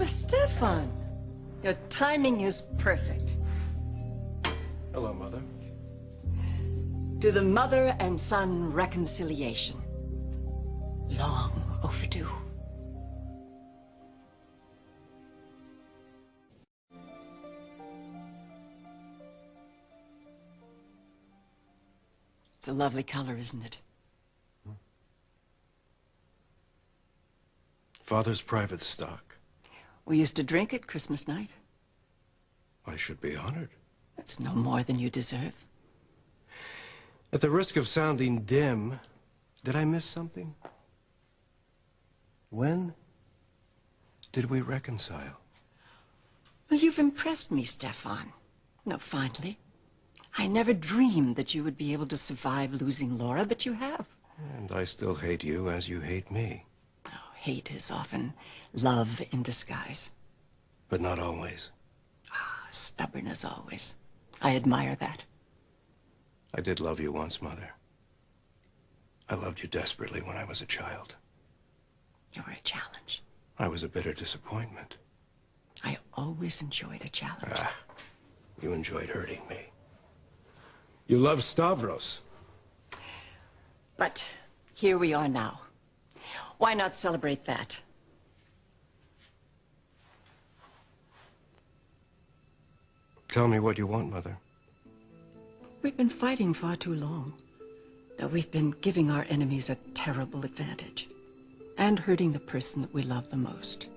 Stefan, your timing is perfect. Hello, Mother. To the mother and son reconciliation. Long overdue. It's a lovely color, isn't it? Father's private stock. We used to drink it Christmas night. I should be honored. That's no more than you deserve. At the risk of sounding dim, did I miss something? When did we reconcile? Well, you've impressed me, Stefan. No, finally. I never dreamed that you would be able to survive losing Laura, but you have. And I still hate you as you hate me. Oh, hate is often love in disguise. But not always. Ah, stubborn as always. I admire that. I did love you once, Mother. I loved you desperately when I was a child. You were a challenge. I was a bitter disappointment. I always enjoyed a challenge. Ah, you enjoyed hurting me. You loved Stavros. But here we are now. Why not celebrate that? Tell me what you want, Mother. We've been fighting far too long. Now we've been giving our enemies a terrible advantage. And hurting the person that we love the most.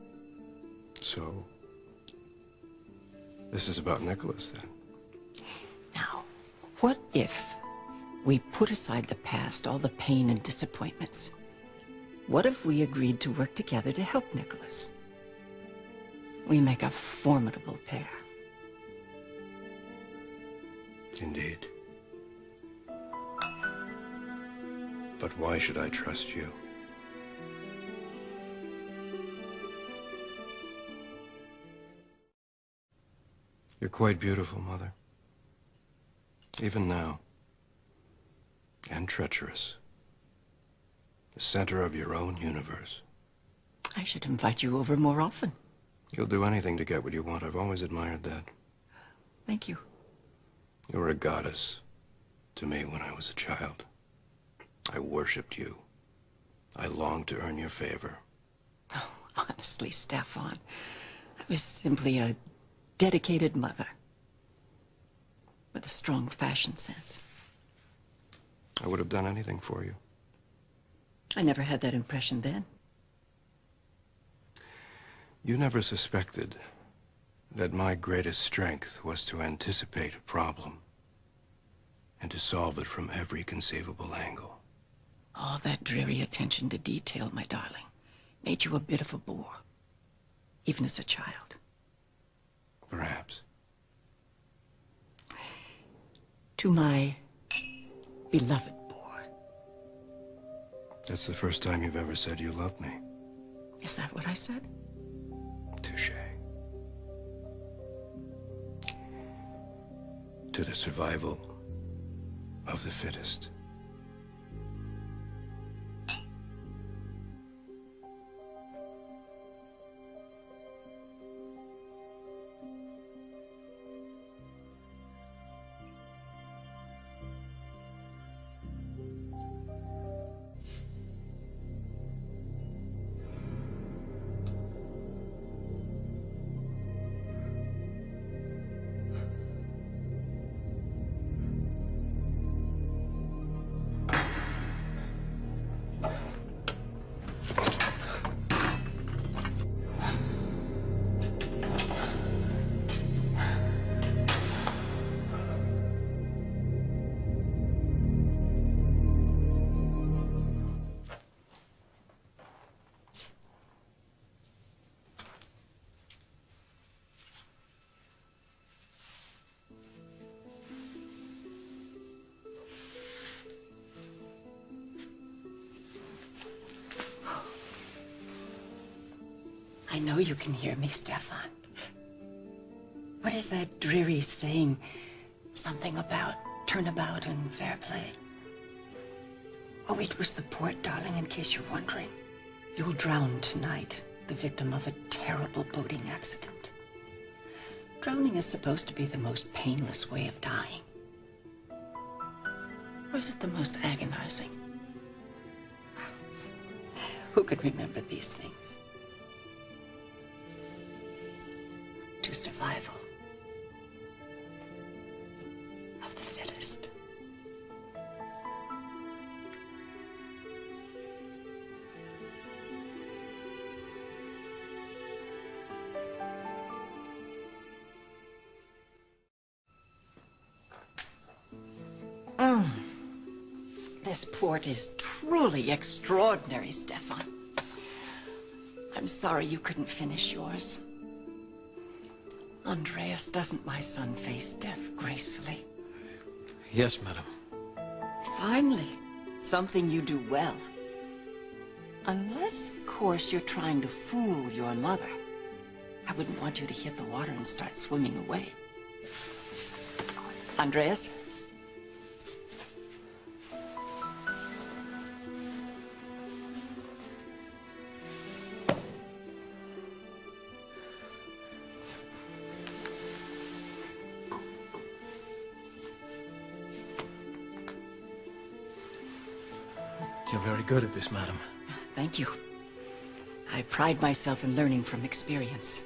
So, this is about Nicholas, then? Now, what if we put aside the past, all the pain and disappointments? What if we agreed to work together to help Nicholas? We make a formidable pair. Indeed. But why should I trust you? You're quite beautiful, Mother. Even now. And treacherous. The center of your own universe. I should invite you over more often. You'll do anything to get what you want. I've always admired that. Thank you. You were a goddess to me when I was a child. I worshipped you. I longed to earn your favor. Oh, honestly, Stefan, I was simply a dedicated mother with a strong fashion sense. I would have done anything for you. I never had that impression then. You never suspected that my greatest strength was to anticipate a problem and to solve it from every conceivable angle. All that dreary attention to detail, my darling, made you a bit of a bore, even as a child. Perhaps. To my beloved boy. That's the first time you've ever said you love me. Is that what I said? Touché. To the survival of the fittest. I know you can hear me, Stefan. What is that dreary saying? Something about turnabout and fair play. Oh, it was the port, darling, in case you're wondering. You'll drown tonight, the victim of a terrible boating accident. Drowning is supposed to be the most painless way of dying. Or is it the most agonizing? Who could remember these things? To survival of the fittest. This port is truly extraordinary, Stefan. I'm sorry you couldn't finish yours. Andreas, doesn't my son face death gracefully? Yes, madam. Finally, something you do well. Unless, of course, you're trying to fool your mother. I wouldn't want you to hit the water and start swimming away. Andreas? You're very good at this, madam. Thank you. I pride myself in learning from experience.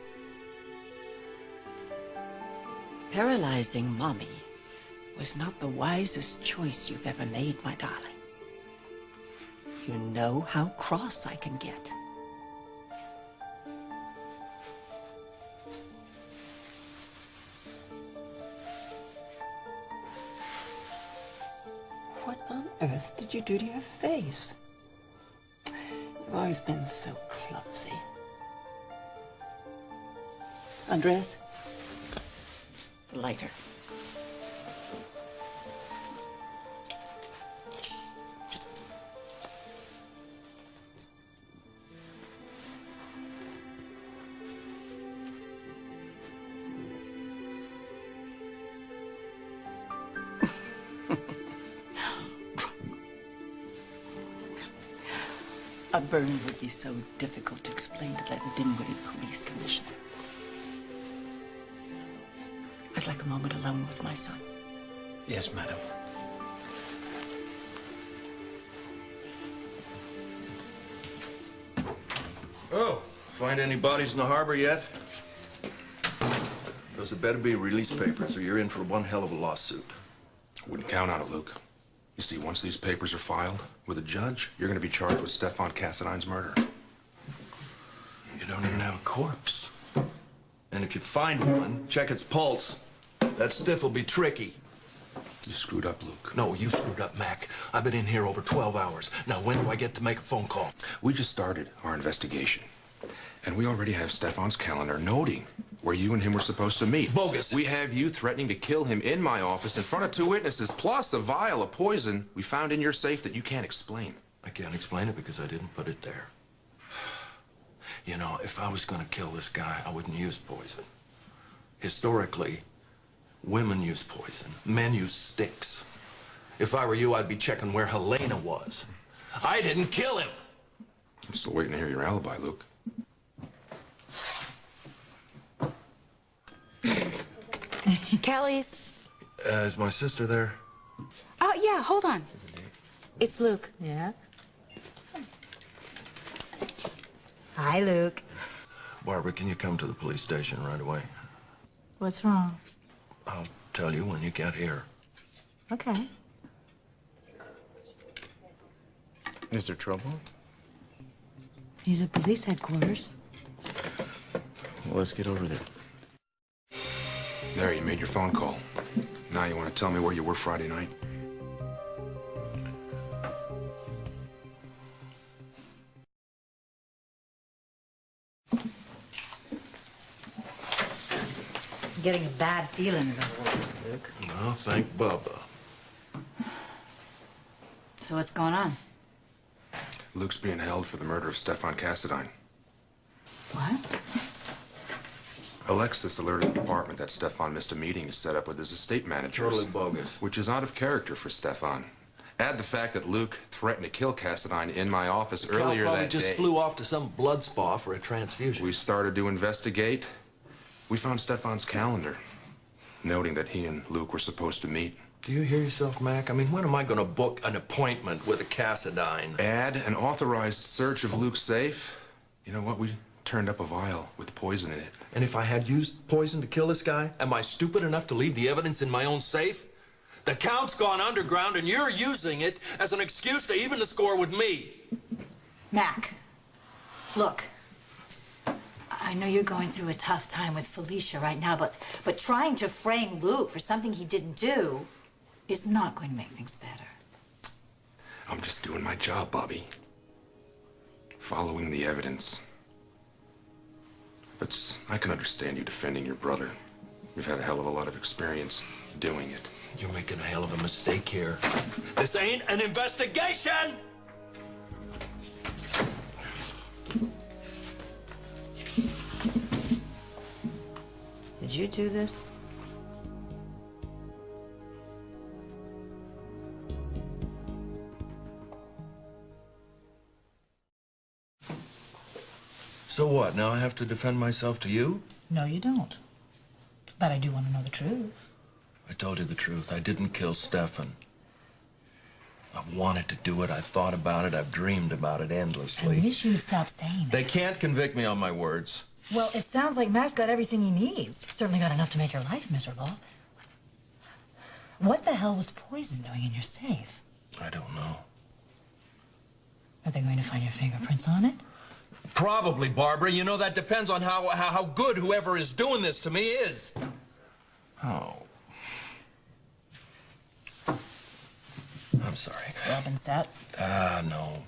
Paralyzing Mommy was not the wisest choice you've ever made, my darling. You know how cross I can get. What on earth did you do to your face? You've always been so clumsy. Andres? Lighter. A burn would be so difficult to explain to that dimwitted police commissioner. I'd like a moment alone with my son. Yes, madam. Oh, find any bodies in the harbor yet? Those had better be release papers or you're in for one hell of a lawsuit. Wouldn't count on it, Luke. You see, once these papers are filed with a judge, you're going to be charged with Stefan Cassadine's murder. You don't even have a corpse. And if you find one, check its pulse. That stiff will be tricky. You screwed up, Luke. No, you screwed up, Mac. I've been in here over 12 hours. Now, when do I get to make a phone call? We just started our investigation. And we already have Stefan's calendar noting where you and him were supposed to meet. Bogus. We have you threatening to kill him in my office in front of 2 witnesses, plus a vial of poison we found in your safe that you can't explain. I can't explain it because I didn't put it there. You know, if I was going to kill this guy, I wouldn't use poison. Historically, women use poison. Men use sticks. If I were you, I'd be checking where Helena was. I didn't kill him! I'm still waiting to hear your alibi, Luke. Kelly's. Is my sister there? Oh, yeah, hold on. It's Luke. Yeah? Hi, Luke. Barbara, can you come to the police station right away? What's wrong? I'll tell you when you get here. Okay. Is there trouble? He's at police headquarters. Well, let's get over there. There, you made your phone call. Now you want to tell me where you were Friday night? I'm getting a bad feeling about all this, Luke. Well, thank Bubba. So what's going on? Luke's being held for the murder of Stefan Cassadine. What? Alexis alerted the department that Stefan missed a meeting to set up with his estate manager. Totally bogus. Which is out of character for Stefan. Add the fact that Luke threatened to kill Cassadine in my office earlier Cal probably that just day. flew off to some blood spa for a transfusion. We started to investigate. We found Stefan's calendar, noting that he and Luke were supposed to meet. Do you hear yourself, Mac? I mean, when am I going to book an appointment with a Cassadine? Add an authorized search of Luke's safe. You know what? We turned up a vial with poison in it. And if I had used poison to kill this guy, am I stupid enough to leave the evidence in my own safe? The Count's gone underground, and you're using it as an excuse to even the score with me. Mac, look. I know you're going through a tough time with Felicia right now, but trying to frame Luke for something he didn't do is not going to make things better. I'm just doing my job, Bobby. Following the evidence. But I can understand you defending your brother. You've had a hell of a lot of experience doing it. You're making a hell of a mistake here. This ain't an investigation! Did you do this? So what, now I have to defend myself to you? No, you don't. But I do want to know the truth. I told you the truth. I didn't kill Stefan. I've wanted to do it. I've thought about it. I've dreamed about it I endlessly. wish you'd stop saying that. They can't convict me on my words. Well, it sounds like Mac's got everything he needs. Certainly got enough to make your life miserable. What the hell was poison doing in your safe? I don't know. Are they going to find your fingerprints on it? Probably, Barbara. You know, that depends on how good whoever is doing this to me is. Oh. I'm sorry. Scrub and set. No.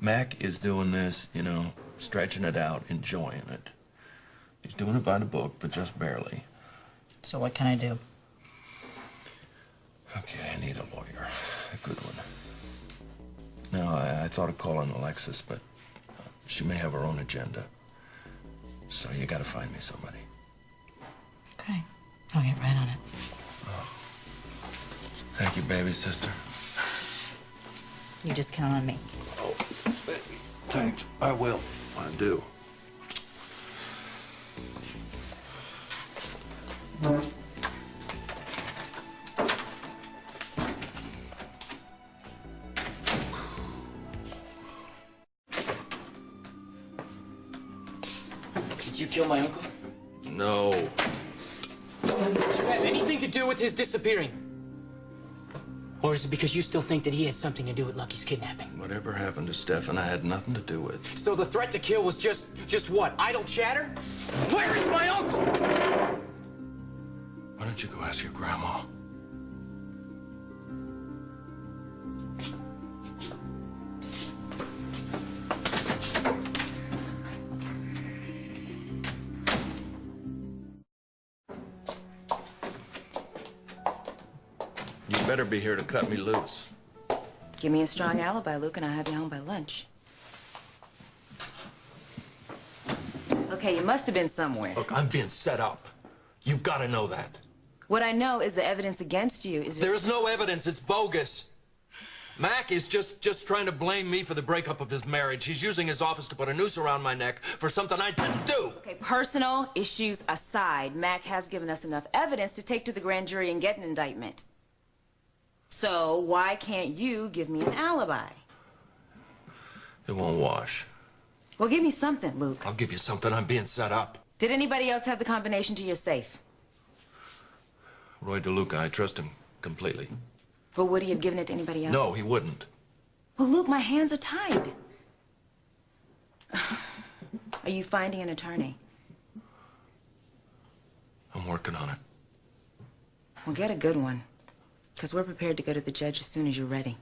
Mac is doing this, you know, stretching it out, enjoying it. He's doing it by the book, but just barely. So what can I do? Okay, I need a lawyer. A good one. Now, I thought of calling Alexis, but she may have her own agenda. So you gotta find me somebody. Okay. I'll get right on it. Thank you, baby sister. You just count on me. Oh, baby. Thanks. I will. I do. Did you kill my uncle? No. Did you have anything to do with his disappearing? Or is it because you still think that he had something to do with Lucky's kidnapping? Whatever happened to Stefan, I had nothing to do with. So the threat to kill was just what? Idle chatter? Where is my uncle? Why don't you go ask your grandma? You better be here to cut me loose. Give me a strong alibi, Luke, and I'll have you home by lunch. Okay, you must have been somewhere. Look, I'm being set up. You've got to know that. What I know is the evidence against you is... There's no evidence. It's bogus. Mac is just trying to blame me for the breakup of his marriage. He's using his office to put a noose around my neck for something I didn't do. Okay, personal issues aside, Mac has given us enough evidence to take to the grand jury and get an indictment. So why can't you give me an alibi? It won't wash. Well, give me something, Luke. I'll give you something. I'm being set up. Did anybody else have the combination to your safe? Roy DeLuca, I trust him completely. Well, would he have given it to anybody else? No, he wouldn't. Well, Luke, my hands are tied. Are you finding an attorney? I'm working on it. Well, get a good one. Because we're prepared to go to the judge as soon as you're ready.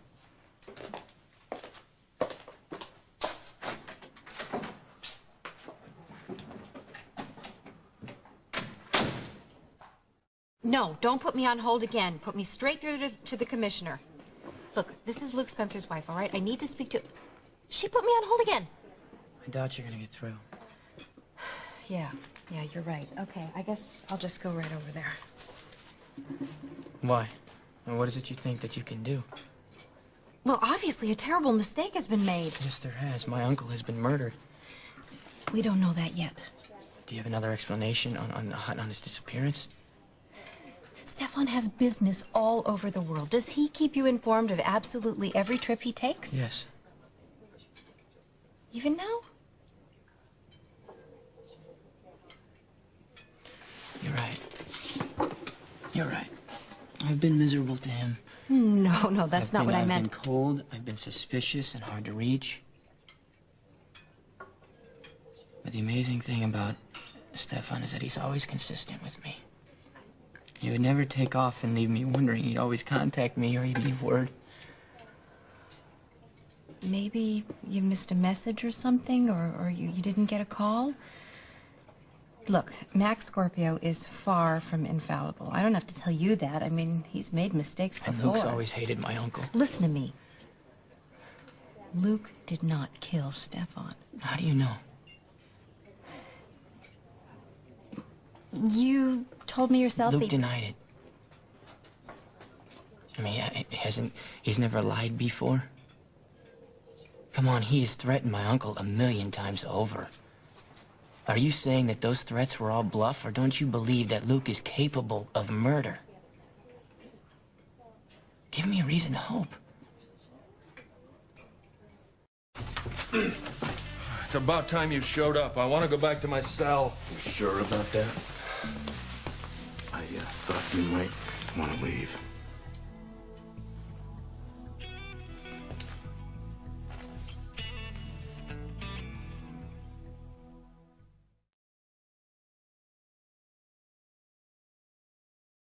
No, don't put me on hold again. Put me straight through to the commissioner. Look, this is Luke Spencer's wife, all right? I need to speak to... She put me on hold again. I doubt you're gonna get through. Yeah, you're right. Okay, I guess I'll just go right over there. Why? And what is it you think that you can do? Well, obviously a terrible mistake has been made. Yes, there has. My uncle has been murdered. We don't know that yet. Do you have another explanation on his disappearance? Stefan has business all over the world. Does he keep you informed of absolutely every trip he takes? Yes. Even now? You're right. You're right. I've been miserable to him. No, that's not what I meant. I've been cold, I've been suspicious and hard to reach. But the amazing thing about Stefan is that he's always consistent with me. He would never take off and leave me wondering. He'd always contact me or he'd leave word. Maybe you missed a message or something, or you didn't get a call? Look, Max Scorpio is far from infallible. I don't have to tell you that. I mean, he's made mistakes before. And Luke's always hated my uncle. Listen to me. Luke did not kill Stefan. How do you know? You told me yourself Luke that... denied it. I mean, he's never lied before? Come on, he has threatened my uncle 1,000,000 times over. Are you saying that those threats were all bluff, or don't you believe that Luke is capable of murder? Give me a reason to hope. It's about time you showed up. I want to go back to my cell. You sure about that? I thought you might want to leave.